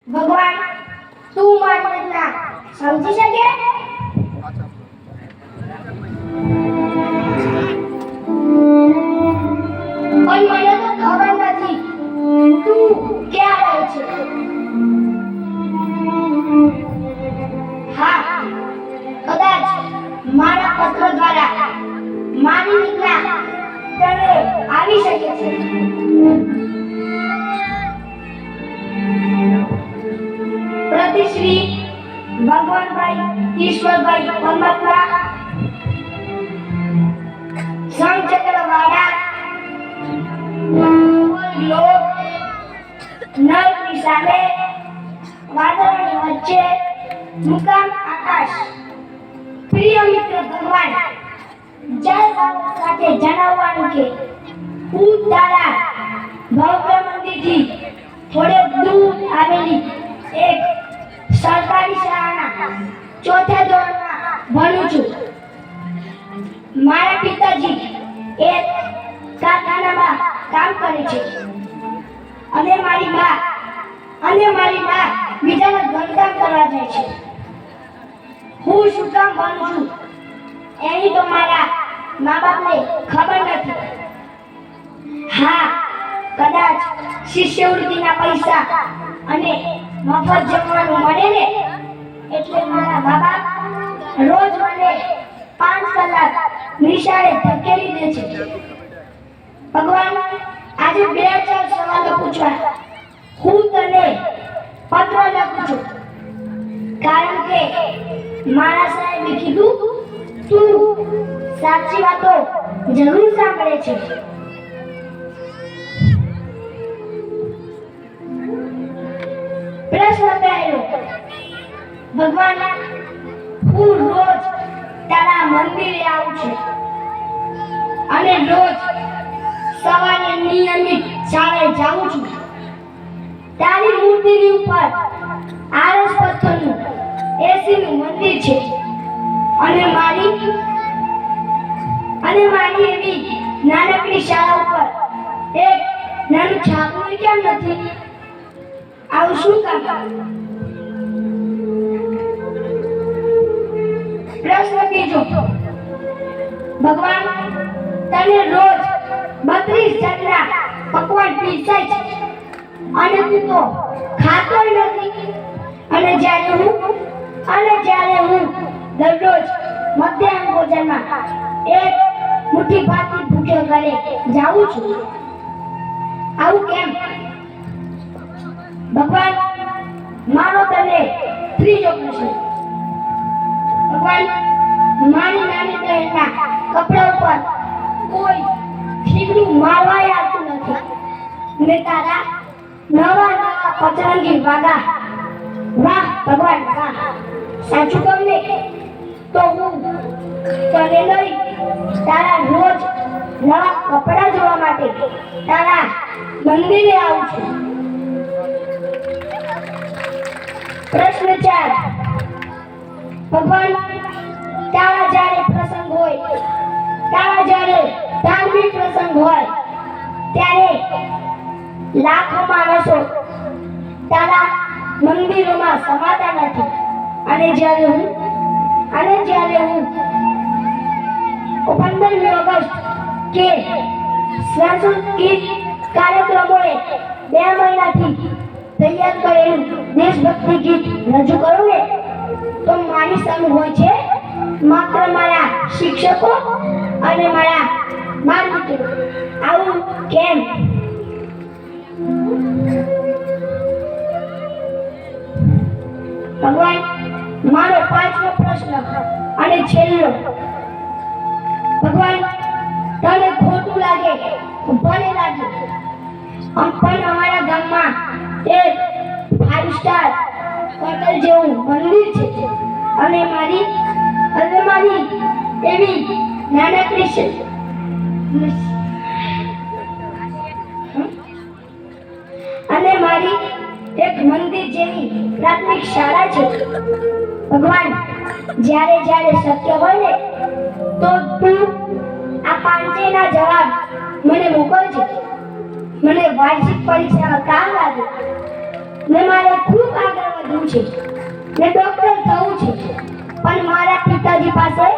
ભગવાન તું મારી વેદના સમજી શકે? પણ મને તો ખબર નથી તું ક્યાં રહે છે. હા, કદાચ મારા પત્ર દ્વારા મારી વેદના તને આવી શકે છે. પ્રતિશ્રી ભગવાનભાઈ ઈશ્વરભાઈ પરમાત્મા સંચક્રવાળા લોક નળની સામે વાદળની વચ્ચે મુકામ આકાશ. પ્રિય મિત્ર ભગવાન જય ભારત સાથે જણાવવાનું કે હું તારા ભવ્ય મંદિરથી થોડે દૂર આવેલી એક સરકારી શાળાના ચોથા ધોરણમાં ભણું છું. મારા પિતાજી એક કારખાનામાં કામ કરે છે અને મારી બા બીજાના ઘરકામ કરવા જાય છે. હું શું કામ ભણું છું એની તો મારા મા બાપને ખબર નથી. હા, કદાચ શિષ્યવૃત્તિના પૈસા અને મફત જમવાનું મળે ને એટલે મારા મા બાપ રોજ મને 5 કલાક નિશાળે ધકેલી દે છે. ભગવાન, આજે 2-4 સવાલો પૂછવા હું તને પત્ર લખું છું, કારણ કે મારા સાહેબે કીધું તું સાચી વાતો જરૂર સાંભળે છે. પ્રશ્ન પહેલો. ભગવાન, હું રોજ તારા મંદિરે આવું છું અને રોજ સવારે નિયમિત શાળાએ જાઉં છું. તારી મૂર્તિની ઉપર આરસ પથ્થરનું એસીનું મંદિર છે અને મારી એવી નાનકડી શાળા ઉપર એક નાનું છાપરું કેમ નથી? આવું શું કામ? પ્રશ્ન બીજો. ભગવાન, તને રોજ 32 જાતના પકવાન પીરસાય છે અને તું તો ખાતોય નથી. અને જ્યારે હું દરરોજ મધ્યાહન ભોજનમાં એક મુઠ્ઠી ભાતથી ભૂખ્યો ઘરે જાઉં છું, આવું કેમ? ભગવાન, મારો તને ત્રીજો પ્રશ્ન. ભગવાન, મારી નાની બહેનના કપડા ઉપર કોઈ ઠીકરું મારવાય આવતું નથી ને તારા નવા પતરંગી વાગા. વાહ ભગવાન વાહ! સાચું કહું ને તો હું તને લઈ તારા રોજ નવા કપડા જોવા માટે તારા મંદિરે આવું છું. પ્રશ્ન 4. ભગવાન, તારા જ્યારે ધાર્મિક પ્રસંગ હોય ત્યારે લાખો માણસો તારા મંદિરોમાં સમાતા નથી અને જ્યારે હું 15મી ઓગસ્ટ કે સાંસ્કૃતિક કાર્યક્રમોએ 2 મહિનાથી તૈયાર કરેલું દેશભક્તિ ગીત રજૂ કરું ને તો મારી સામે હોય છે માત્ર મારા શિક્ષકો અને મારા મિત્રો. આવું કેમ? ભગવાન, મારો 5મો પ્રશ્ન અને છેલ્લો. ભગવાન, તને ખોટું લાગે ભલે લાગે, પણ અમારા ગામમાં એક 5 સ્ટાર હોટલ જેવું મંદિર છે અને મારી એવી નાનકડી અને મારી એક મંદિર જેવી પ્રાથમિક શાળા છે. ભગવાન, જ્યારે શક્ય હોય ને તો તું આ 5 જવાબ મને મોકલજો. મને વાર્ષિક પરીક્ષામાં કામ લાગે ને મારે ખૂબ છે ને ડોક્ટર થવું છે, પણ મારા પિતાજી પાસે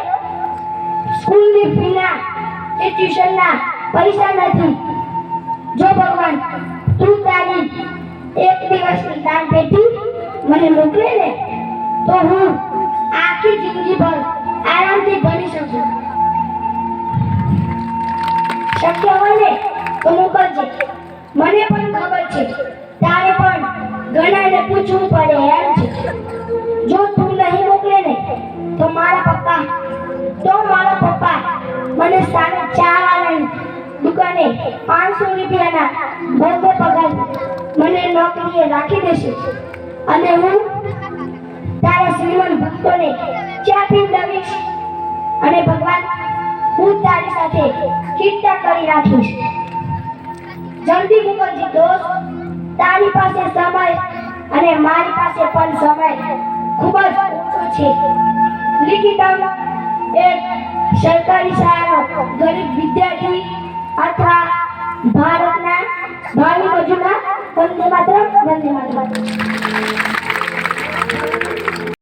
સ્કૂલની ફીના કે ટ્યુશનના પૈસા નથી. જો ભગવાન તું તારી એક દિવસની દાન પેટી મને મોકલે ને તો હું આખી જિંદગી ભર આરામથી ભણી શકું. શક્ય હોય ને તો મોકલજે. મને પણ ખબર છે તારે પણ ઘણાને પૂછવું પડે એમ છે. જો તું નહીં મોકલે ને તો મારા પપ્પા મને સામે ચા વાળાની દુકાને 500 રૂપિયાના ભોગે પગાર મને નોકરીએ રાખી દેશે અને હું તારા શ્રીમંત ભક્તોને ચા પીવડાવીશ અને ભગવાન હું તારી સાથે કીર્તન કરી રાખીશ. જલ્દી મોકલજે દોસ્ત. તારી પાસે સમય અને મારી પાસે પણ સમય ખૂબ જ ઓછો છે. લિખિતમ એક સરકારી શાળાનો ગરીબ વિદ્યાર્થી અથવા